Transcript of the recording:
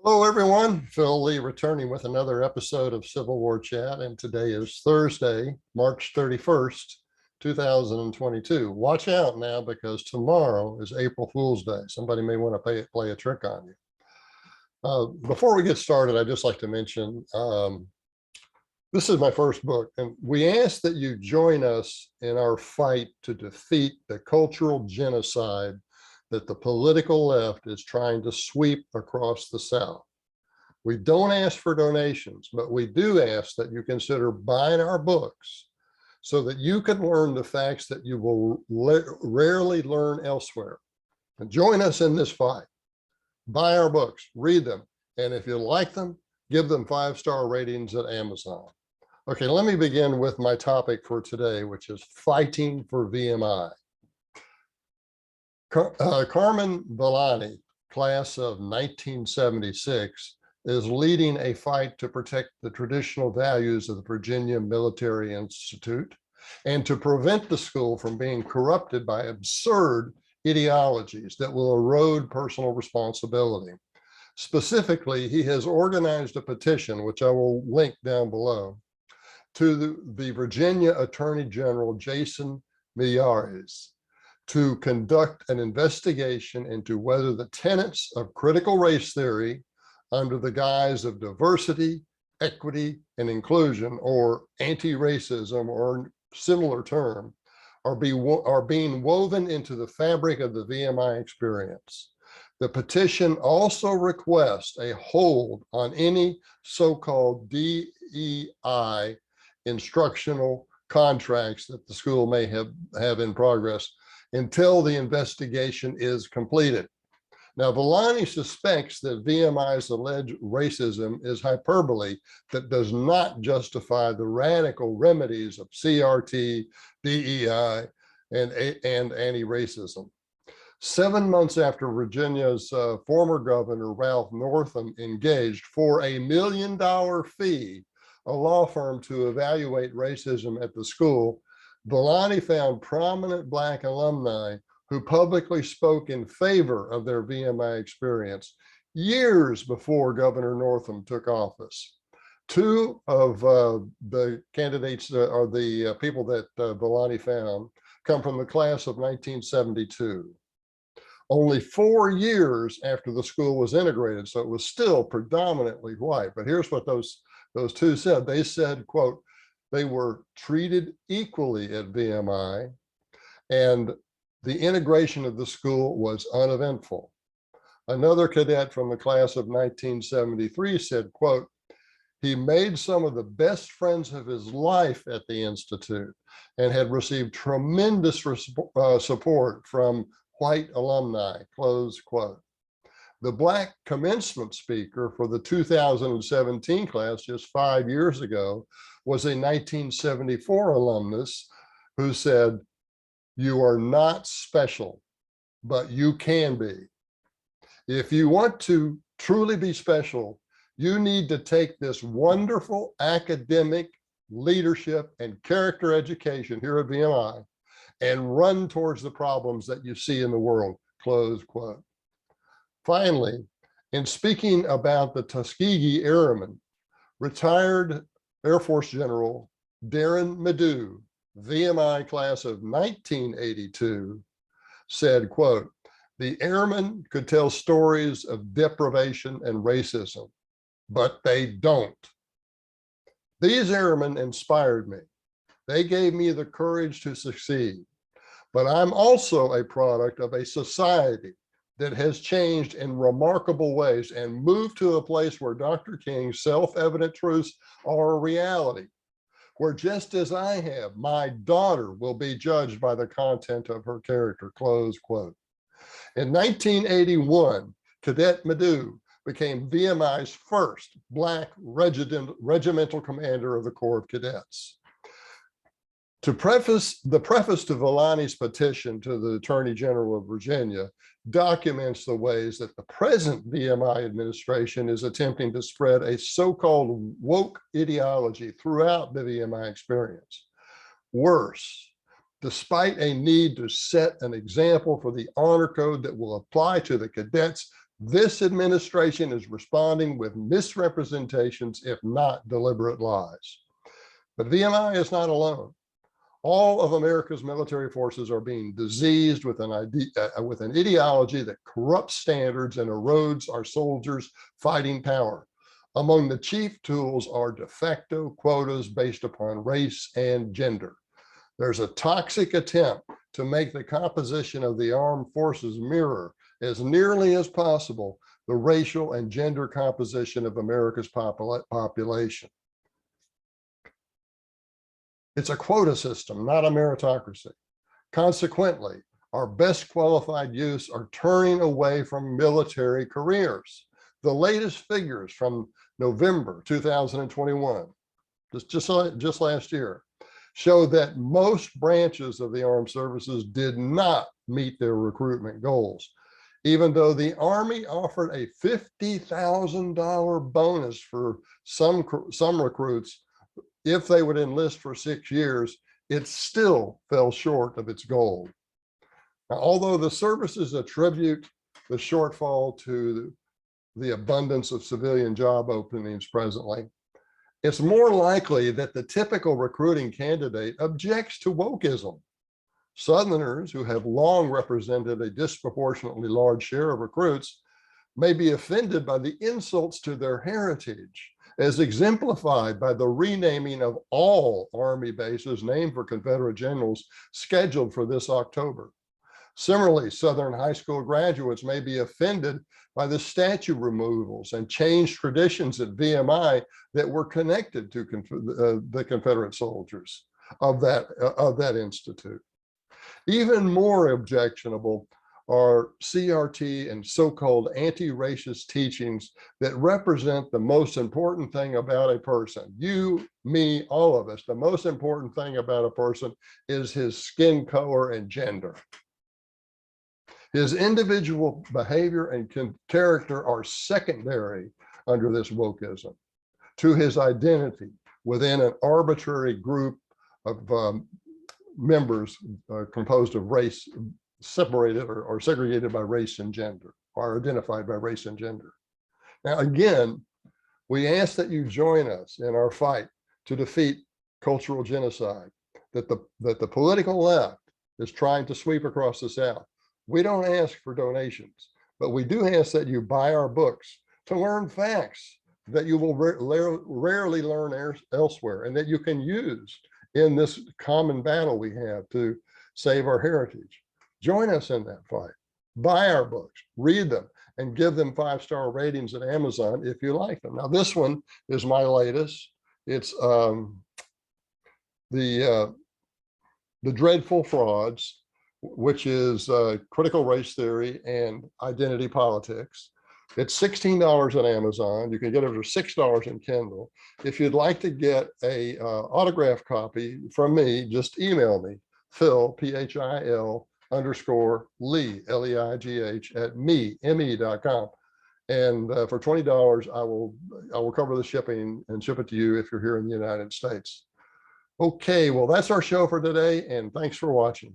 Hello, everyone. Phil Lee returning with another episode of Civil War Chat, and today is Thursday, March 31st, 2022. Watch out now because tomorrow is April Fool's Day. Somebody may want to play a trick on you. Before we get started, I'd just like to mention this is my first book, and we ask that you join us in our fight to defeat the cultural genocide that the political left is trying to sweep across the South. We don't ask for donations, but we do ask that you consider buying our books so that you can learn the facts that you will rarely learn elsewhere. And join us in this fight. Buy our books, read them, and if you like them, give them 5-star ratings at Amazon. Okay, let me begin with my topic for today, which is fighting for VMI. Carmine Villani, class of 1976, is leading a fight to protect the traditional values of the Virginia Military Institute and to prevent the school from being corrupted by absurd ideologies that will erode personal responsibility. Specifically, he has organized a petition, which I will link down below, to the Virginia Attorney General, Jason Miyares, to conduct an investigation into whether the tenets of critical race theory under the guise of diversity, equity, and inclusion, or anti-racism or similar term, are being woven into the fabric of the VMI experience. The petition also requests a hold on any so-called DEI instructional contracts that the school may have in progress until the investigation is completed. Now, Villani suspects that VMI's alleged racism is hyperbole that does not justify the radical remedies of CRT, DEI, and anti-racism. 7 months after Virginia's former governor, Ralph Northam, engaged for $1 million fee a law firm to evaluate racism at the school, Villani found prominent Black alumni who publicly spoke in favor of their VMI experience years before Governor Northam took office. Two of the candidates or the people that Villani found come from the class of 1972. Only 4 years after the school was integrated, so it was still predominantly white. But here's what those two said. They said, quote, they were treated equally at VMI, and the integration of the school was uneventful. Another cadet from the class of 1973 said, quote, he made some of the best friends of his life at the Institute and had received tremendous support from white alumni, close quote. The Black commencement speaker for the 2017 class just 5 years ago was a 1974 alumnus who said, you are not special, but you can be. If you want to truly be special, you need to take this wonderful academic leadership and character education here at VMI and run towards the problems that you see in the world, close quote. Finally, in speaking about the Tuskegee Airmen, retired Air Force General Darren Madu, VMI class of 1982, said, quote, the airmen could tell stories of deprivation and racism, but they don't. These airmen inspired me. They gave me the courage to succeed. But I'm also a product of a society that has changed in remarkable ways and moved to a place where Dr. King's self-evident truths are a reality, where just as I have, my daughter will be judged by the content of her character, close quote. In 1981, Cadet Madu became VMI's first Black regimental commander of the Corps of Cadets. The preface to Villani's petition to the Attorney General of Virginia documents the ways that the present VMI administration is attempting to spread a so-called woke ideology throughout the VMI experience. Worse, despite a need to set an example for the honor code that will apply to the cadets, This administration is responding with misrepresentations, if not deliberate lies. But VMI is not alone. All of America's military forces are being diseased with an ideology that corrupts standards and erodes our soldiers' fighting power. Among the chief tools are de facto quotas based upon race and gender. There's a toxic attempt to make the composition of the armed forces mirror, as nearly as possible, the racial and gender composition of America's population. It's a quota system, not a meritocracy. Consequently, our best qualified youths are turning away from military careers. The latest figures from November 2021, just last year, show that most branches of the armed services did not meet their recruitment goals, even though the Army offered a $50,000 bonus for some recruits if they would enlist for 6 years. It still fell short of its goal. Now, although the services attribute the shortfall to the abundance of civilian job openings presently, it's more likely that the typical recruiting candidate objects to wokeism. Southerners, who have long represented a disproportionately large share of recruits, may be offended by the insults to their heritage, as exemplified by the renaming of all Army bases named for Confederate generals scheduled for this October. Similarly, Southern high school graduates may be offended by the statue removals and changed traditions at VMI that were connected to the Confederate soldiers of that institute. Even more objectionable are CRT and so-called anti-racist teachings that represent the most important thing about a person. You, me, all of us, the most important thing about a person is his skin color and gender. His individual behavior and character are secondary under this wokeism to his identity within an arbitrary group of members composed of race, separated or segregated by race and gender, or identified by race and gender. Now, again, we ask that you join us in our fight to defeat cultural genocide that the political left is trying to sweep across the South. We don't ask for donations, but we do ask that you buy our books to learn facts that you will rarely learn elsewhere, and that you can use in this common battle we have to save our heritage. Join us in that fight. Buy our books, read them, and give them 5-star ratings at Amazon if you like them. Now, this one is my latest. It's the Dreadful Frauds, which is critical race theory and identity politics. It's $16 on Amazon. You can get it for $6 in Kindle. If you'd like to get a autographed copy from me, just email me, Phil, PHIL _Lee, LEIGH at me.com. And for $20, I will cover the shipping and ship it to you if you're here in the United States. Okay, well, that's our show for today, and thanks for watching.